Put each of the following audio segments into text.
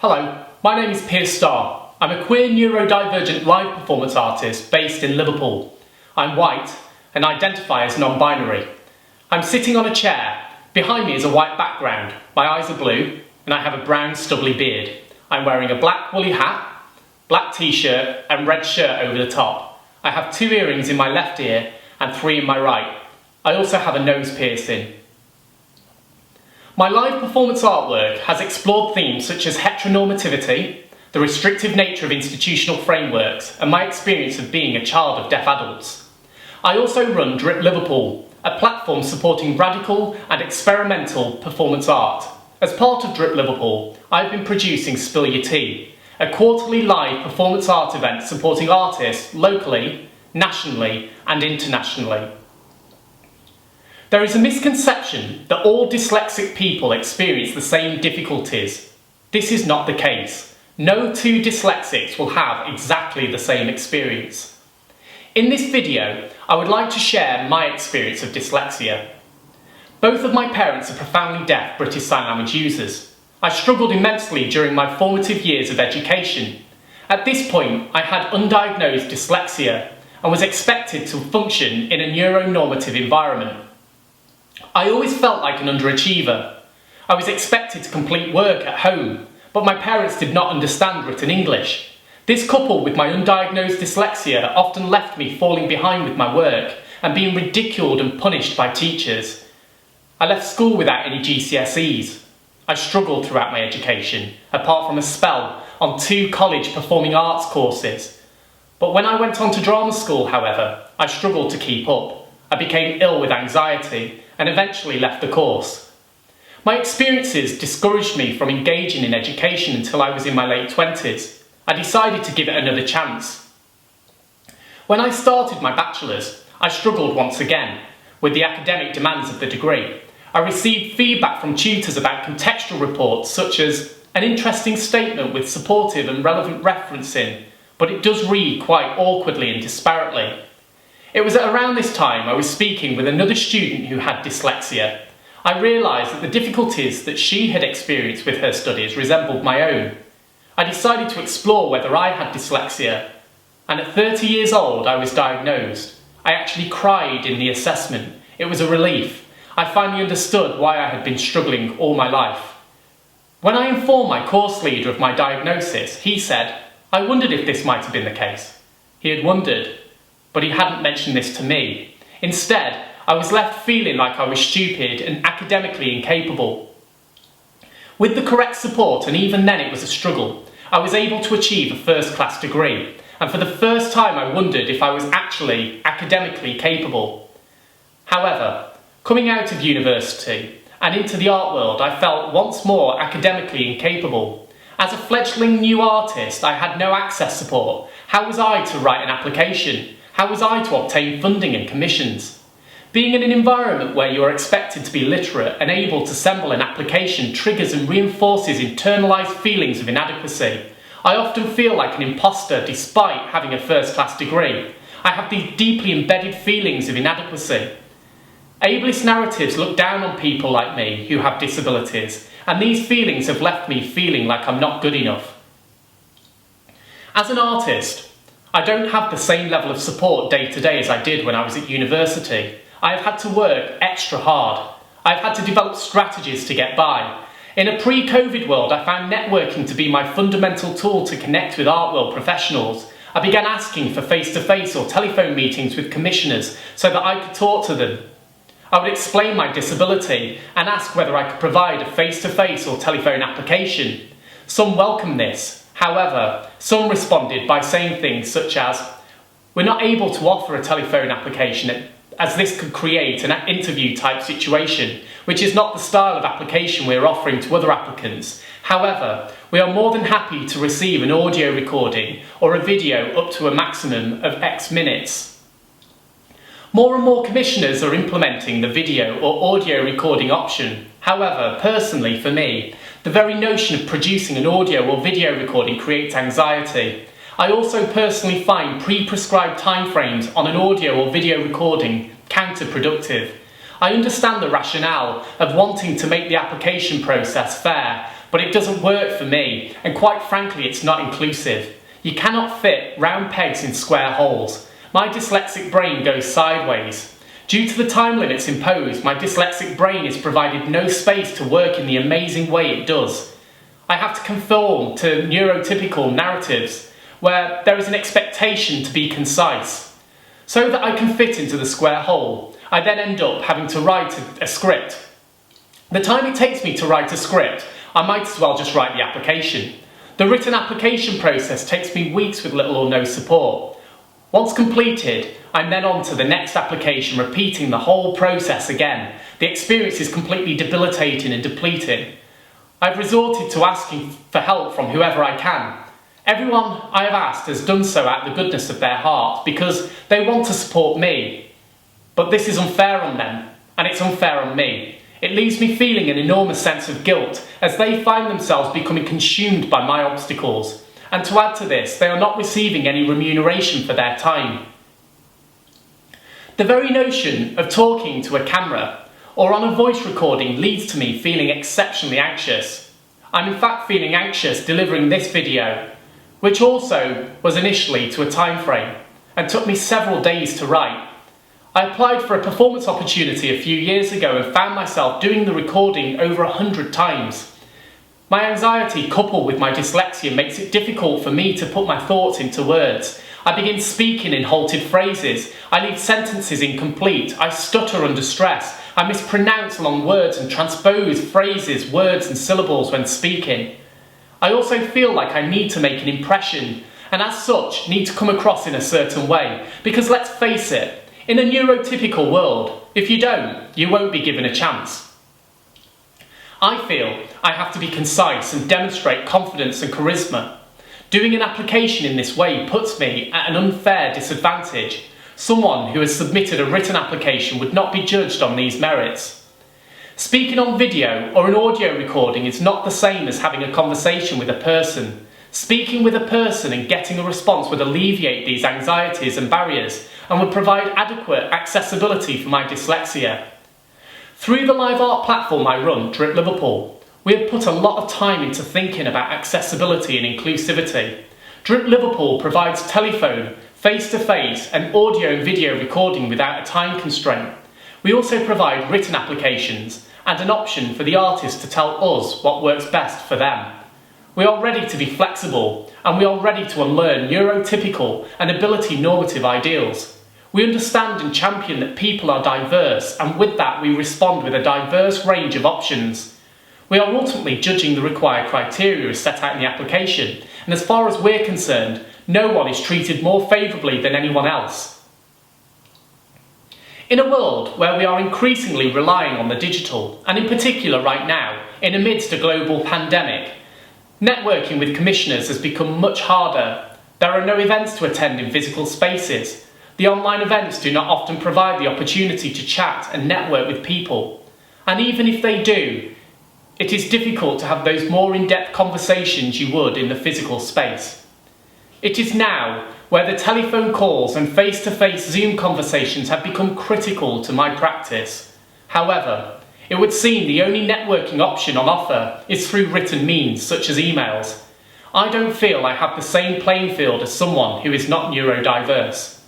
Hello, my name is Piers Starr. I'm a queer neurodivergent live performance artist based in Liverpool. I'm white and identify as non-binary. I'm sitting on a chair. Behind me is a white background. My eyes are blue and I have a brown stubbly beard. I'm wearing a black woolly hat, black t-shirt and red shirt over the top. I have 2 earrings in my left ear and 3 in my right. I also have a nose piercing. My live performance artwork has explored themes such as heteronormativity, the restrictive nature of institutional frameworks, and my experience of being a child of deaf adults. I also run Drip Liverpool, a platform supporting radical and experimental performance art. As part of Drip Liverpool, I've been producing Spill Your Tea, a quarterly live performance art event supporting artists locally, nationally, and internationally. There is a misconception that all dyslexic people experience the same difficulties. This is not the case. No 2 dyslexics will have exactly the same experience. In this video, I would like to share my experience of dyslexia. Both of my parents are profoundly deaf British Sign Language users. I struggled immensely during my formative years of education. At this point, I had undiagnosed dyslexia and was expected to function in a neuronormative environment. I always felt like an underachiever. I was expected to complete work at home, but my parents did not understand written English. This, coupled with my undiagnosed dyslexia, often left me falling behind with my work and being ridiculed and punished by teachers. I left school without any GCSEs. I struggled throughout my education, apart from a spell on 2 college performing arts courses. But when I went on to drama school, however, I struggled to keep up. I became ill with anxiety and eventually left the course. My experiences discouraged me from engaging in education until I was in my late 20s. I decided to give it another chance. When I started my bachelor's, I struggled once again with the academic demands of the degree. I received feedback from tutors about contextual reports such as an interesting statement with supportive and relevant referencing, but it does read quite awkwardly and disparately. It was at around this time I was speaking with another student who had dyslexia. I realised that the difficulties that she had experienced with her studies resembled my own. I decided to explore whether I had dyslexia, and at 30 years old I was diagnosed. I actually cried in the assessment. It was a relief. I finally understood why I had been struggling all my life. When I informed my course leader of my diagnosis, he said, "I wondered if this might have been the case." He had wondered, but he hadn't mentioned this to me. Instead, I was left feeling like I was stupid and academically incapable. With the correct support, and even then it was a struggle, I was able to achieve a first-class degree, and for the first time I wondered if I was actually academically capable. However, coming out of university and into the art world, I felt once more academically incapable. As a fledgling new artist, I had no access support. How was I to write an application? How was I to obtain funding and commissions? Being in an environment where you are expected to be literate and able to assemble an application triggers and reinforces internalised feelings of inadequacy. I often feel like an imposter despite having a first-class degree. I have these deeply embedded feelings of inadequacy. Ableist narratives look down on people like me who have disabilities, and these feelings have left me feeling like I'm not good enough. As an artist, I don't have the same level of support day to day as I did when I was at university. I have had to work extra hard. I've had to develop strategies to get by. In a pre-COVID world, I found networking to be my fundamental tool to connect with art world professionals. I began asking for face-to-face or telephone meetings with commissioners so that I could talk to them. I would explain my disability and ask whether I could provide a face-to-face or telephone application. Some welcomed this. However, some responded by saying things such as, "We're not able to offer a telephone application as this could create an interview type situation, which is not the style of application we are offering to other applicants. However, we are more than happy to receive an audio recording or a video up to a maximum of X minutes." More and more commissioners are implementing the video or audio recording option. However, personally for me, the very notion of producing an audio or video recording creates anxiety. I also personally find pre-prescribed timeframes on an audio or video recording counterproductive. I understand the rationale of wanting to make the application process fair, but it doesn't work for me, and quite frankly it's not inclusive. You cannot fit round pegs in square holes. My dyslexic brain goes sideways. Due to the time limits imposed, my dyslexic brain is provided no space to work in the amazing way it does. I have to conform to neurotypical narratives, where there is an expectation to be concise. So that I can fit into the square hole, I then end up having to write a script. The time it takes me to write a script, I might as well just write the application. The written application process takes me weeks with little or no support. Once completed, I'm then on to the next application, repeating the whole process again. The experience is completely debilitating and depleting. I've resorted to asking for help from whoever I can. Everyone I have asked has done so out of the goodness of their heart because they want to support me. But this is unfair on them, and it's unfair on me. It leaves me feeling an enormous sense of guilt as they find themselves becoming consumed by my obstacles. And to add to this, they are not receiving any remuneration for their time. The very notion of talking to a camera or on a voice recording leads to me feeling exceptionally anxious. I'm in fact feeling anxious delivering this video, which also was initially to a time frame and took me several days to write. I applied for a performance opportunity a few years ago and found myself doing the recording over 100 times. My anxiety coupled with my dyslexia makes it difficult for me to put my thoughts into words. I begin speaking in halted phrases, I leave sentences incomplete, I stutter under stress, I mispronounce long words and transpose phrases, words and syllables when speaking. I also feel like I need to make an impression and as such need to come across in a certain way because let's face it, in a neurotypical world, if you don't, you won't be given a chance. I feel I have to be concise and demonstrate confidence and charisma. Doing an application in this way puts me at an unfair disadvantage. Someone who has submitted a written application would not be judged on these merits. Speaking on video or an audio recording is not the same as having a conversation with a person. Speaking with a person and getting a response would alleviate these anxieties and barriers and would provide adequate accessibility for my dyslexia. Through the live art platform I run, Drip Liverpool, we have put a lot of time into thinking about accessibility and inclusivity. Drip Liverpool provides telephone, face-to-face and audio and video recording without a time constraint. We also provide written applications and an option for the artist to tell us what works best for them. We are ready to be flexible and we are ready to unlearn neurotypical and ability normative ideals. We understand and champion that people are diverse and with that we respond with a diverse range of options. We are ultimately judging the required criteria as set out in the application and as far as we're concerned, no one is treated more favourably than anyone else. In a world where we are increasingly relying on the digital, and in particular right now, in amidst a global pandemic, networking with commissioners has become much harder. There are no events to attend in physical spaces. The online events do not often provide the opportunity to chat and network with people. And even if they do, it is difficult to have those more in-depth conversations you would in the physical space. It is now where the telephone calls and face-to-face Zoom conversations have become critical to my practice. However, it would seem the only networking option on offer is through written means such as emails. I don't feel I have the same playing field as someone who is not neurodiverse.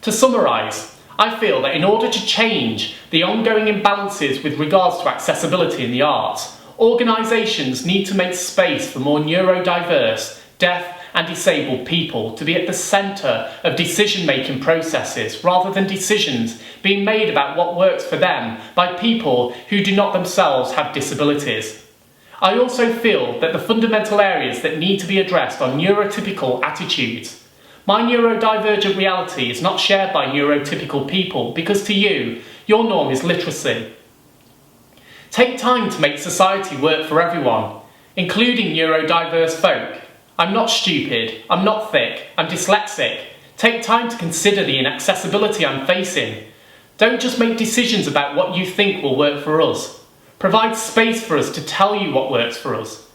To summarise, I feel that in order to change the ongoing imbalances with regards to accessibility in the arts, organisations need to make space for more neurodiverse, deaf and disabled people to be at the centre of decision-making processes rather than decisions being made about what works for them by people who do not themselves have disabilities. I also feel that the fundamental areas that need to be addressed are neurotypical attitudes. My neurodivergent reality is not shared by neurotypical people because to you, your norm is literacy. Take time to make society work for everyone, including neurodiverse folk. I'm not stupid, I'm not thick, I'm dyslexic. Take time to consider the inaccessibility I'm facing. Don't just make decisions about what you think will work for us. Provide space for us to tell you what works for us.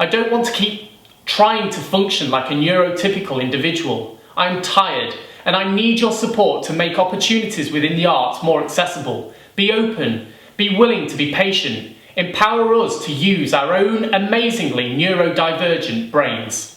I don't want to keep trying to function like a neurotypical individual. I'm tired and I need your support to make opportunities within the arts more accessible. be open, be willing to be patient, empower us to use our own amazingly neurodivergent brains.